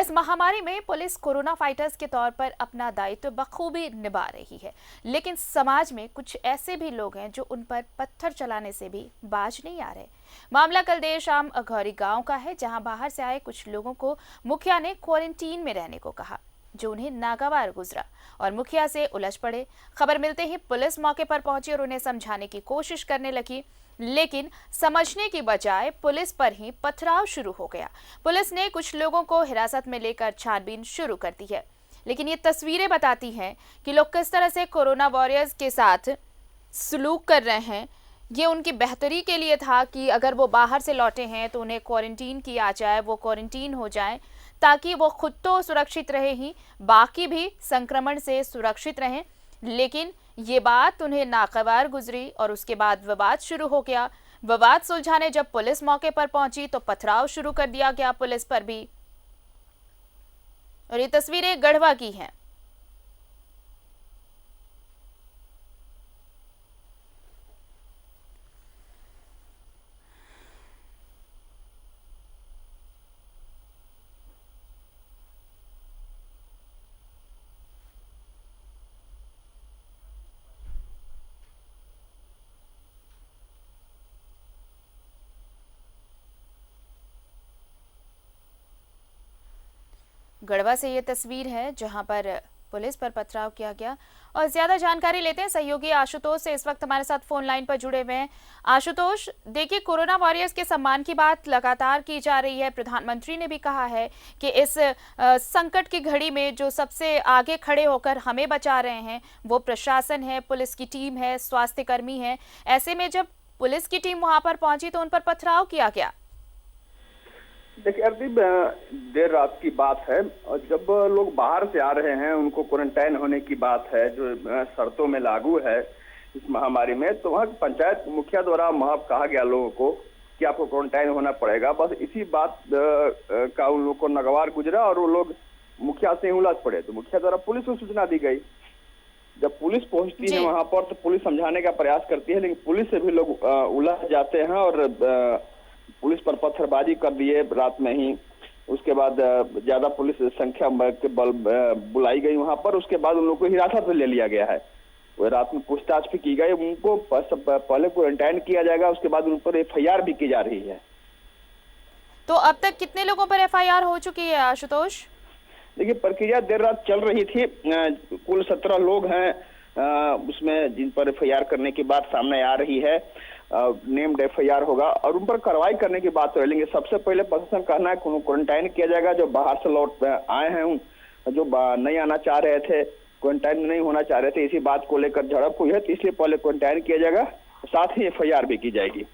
इस महामारी में पुलिस कोरोना फाइटर्स के तौर पर अपना दायित्व बखूबी निभा रही है, लेकिन समाज में कुछ ऐसे भी लोग हैं जो उन पर पत्थर चलाने से भी बाज नहीं आ रहे। मामला कल देर शाम अघौरी गांव का है, जहां बाहर से आए कुछ लोगों को मुखिया ने क्वारंटीन में रहने को कहा, जो उन्हें नागवार गुजरा और मुखिया से उलझ पड़े। खबर मिलते ही पुलिस मौके पर पहुंची और उन्हें समझाने की कोशिश करने लगी, लेकिन समझने की बजाय पुलिस पर ही पथराव शुरू हो गया। पुलिस ने कुछ लोगों को हिरासत में लेकर छानबीन शुरू कर दी है, लेकिन ये तस्वीरें बताती हैं कि लोग किस तरह से कोरोना वॉरियर्स के साथ सलूक कर रहे हैं। ये उनकी बेहतरी के लिए था कि अगर वो बाहर से लौटे हैं तो उन्हें क्वारंटीन किया जाए, वो क्वारंटीन हो जाएं, ताकि वो खुद तो सुरक्षित रहे ही बाकी भी संक्रमण से सुरक्षित रहें। लेकिन ये बात उन्हें नागवार गुजरी और उसके बाद विवाद शुरू हो गया। विवाद सुलझाने जब पुलिस मौके पर पहुंची तो पथराव शुरू कर दिया गया पुलिस पर भी। और ये तस्वीरें गढ़वा की हैं। गढ़वा से ये तस्वीर है जहां पर पुलिस पर पथराव किया गया। और ज्यादा जानकारी लेते हैं, सहयोगी आशुतोष से इस वक्त हमारे साथ फोन लाइन पर जुड़े हुए हैं। आशुतोष, देखिए, कोरोना वॉरियर्स के सम्मान की बात लगातार की जा रही है। प्रधानमंत्री ने भी कहा है कि इस संकट की घड़ी में जो सबसे आगे खड़े होकर हमें बचा रहे हैं वो प्रशासन है, पुलिस की टीम है, स्वास्थ्य कर्मी है। ऐसे में जब पुलिस की टीम वहां पर पहुंची तो उन पर पथराव किया गया। देखिए अर्दीप, देर रात की बात है और जब लोग बाहर से आ रहे हैं उनको क्वारंटाइन होने की बात है जो शर्तों में लागू है इस महामारी में, तो वहाँ पंचायत मुखिया द्वारा महब कहा गया लोगों को कि आपको क्वारंटाइन होना पड़ेगा। बस इसी बात का उन लोगों को नागवार गुजरा और वो लोग मुखिया से उलझ पड़े, तो मुखिया द्वारा पुलिस को सूचना दी गई। जब पुलिस पहुंचती है वहां पर तो पुलिस समझाने का प्रयास करती है, लेकिन पुलिस से भी लोग उलझ जाते हैं और पुलिस पर पत्थरबाजी कर दिए रात में ही। उसके बाद ज्यादा पुलिस संख्या के बल बुलाई गई वहां पर। उसके बाद उन लोगों को हिरासत में ले लिया गया है। वो रात में पूछताछ भी की गई, उनको पहले क्वारंटाइन किया जाएगा, उसके बाद उन पर FIR भी की जा रही है। तो अब तक कितने लोगों पर FIR हो चुकी है आशुतोष? देखिए, प्रक्रिया देर रात चल रही थी। कुल 17 लोग हैं उसमें जिन पर FIR करने की बात सामने आ रही है। नेम्ड FIR होगा और उन पर कार्रवाई करने की बात है, लेकिन सबसे पहले प्रशासन कहना है कि क्वारंटाइन किया जाएगा। जो बाहर से लौट आए हैं, जो नहीं आना चाह रहे थे, क्वारंटाइन नहीं होना चाह रहे थे, इसी बात को लेकर झड़प हुई है, तो इसलिए पहले क्वारंटाइन किया जाएगा, साथ ही FIR भी की जाएगी।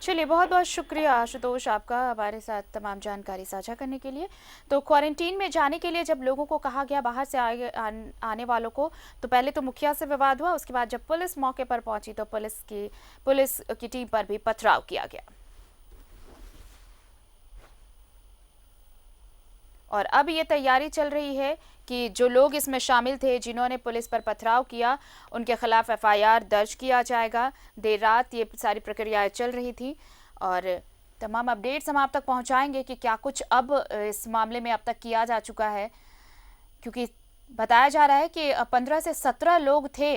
चलिए, बहुत बहुत शुक्रिया आशुतोष आपका हमारे साथ तमाम जानकारी साझा करने के लिए। तो क्वारंटीन में जाने के लिए जब लोगों को कहा गया बाहर से आने वालों को, तो पहले तो मुखिया से विवाद हुआ, उसके बाद जब पुलिस मौके पर पहुंची तो पुलिस की टीम पर भी पथराव किया गया। और अब ये तैयारी चल रही है कि जो लोग इसमें शामिल थे जिन्होंने पुलिस पर पथराव किया उनके खिलाफ FIR दर्ज किया जाएगा। देर रात ये सारी प्रक्रियाएं चल रही थी और तमाम अपडेट्स हम आप तक पहुंचाएंगे कि क्या कुछ अब इस मामले में अब तक किया जा चुका है, क्योंकि बताया जा रहा है कि 15 से 17 लोग थे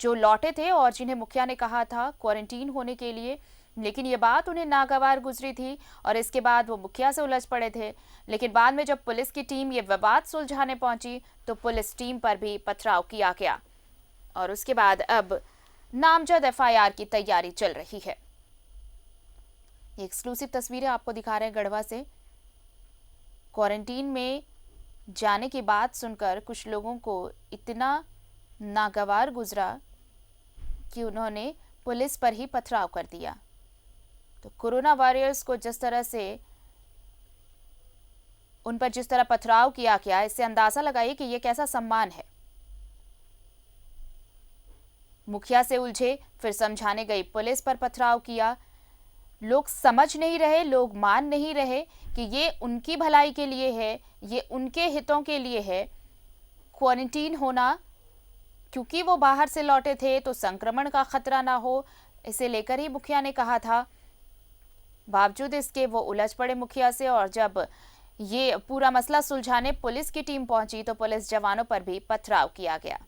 जो लौटे थे और जिन्हें मुखिया ने कहा था क्वारंटीन होने के लिए, लेकिन ये बात उन्हें नागवार गुजरी थी और इसके बाद वो मुखिया से उलझ पड़े थे। लेकिन बाद में जब पुलिस की टीम ये विवाद सुलझाने पहुंची तो पुलिस टीम पर भी पथराव किया गया और उसके बाद अब नामजद FIR की तैयारी चल रही है। ये एक्सक्लूसिव तस्वीरें आपको दिखा रहे हैं गढ़वा से। क्वारंटीन में जाने की बात सुनकर कुछ लोगों को इतना नागवार गुजरा कि उन्होंने पुलिस पर ही पथराव कर दिया। तो कोरोना वॉरियर्स को जिस तरह से उन पर जिस तरह पथराव किया गया, इससे अंदाजा लगाइए कि यह कैसा सम्मान है। मुखिया से उलझे, फिर समझाने गई, पुलिस पर पथराव किया। लोग समझ नहीं रहे, लोग मान नहीं रहे कि ये उनकी भलाई के लिए है, ये उनके हितों के लिए है क्वारंटीन होना, क्योंकि वो बाहर से लौटे थे तो संक्रमण का खतरा ना हो, इसे लेकर ही मुखिया ने कहा था। बावजूद इसके वो उलझ पड़े मुखिया से और जब ये पूरा मसला सुलझाने पुलिस की टीम पहुंची तो पुलिस जवानों पर भी पथराव किया गया।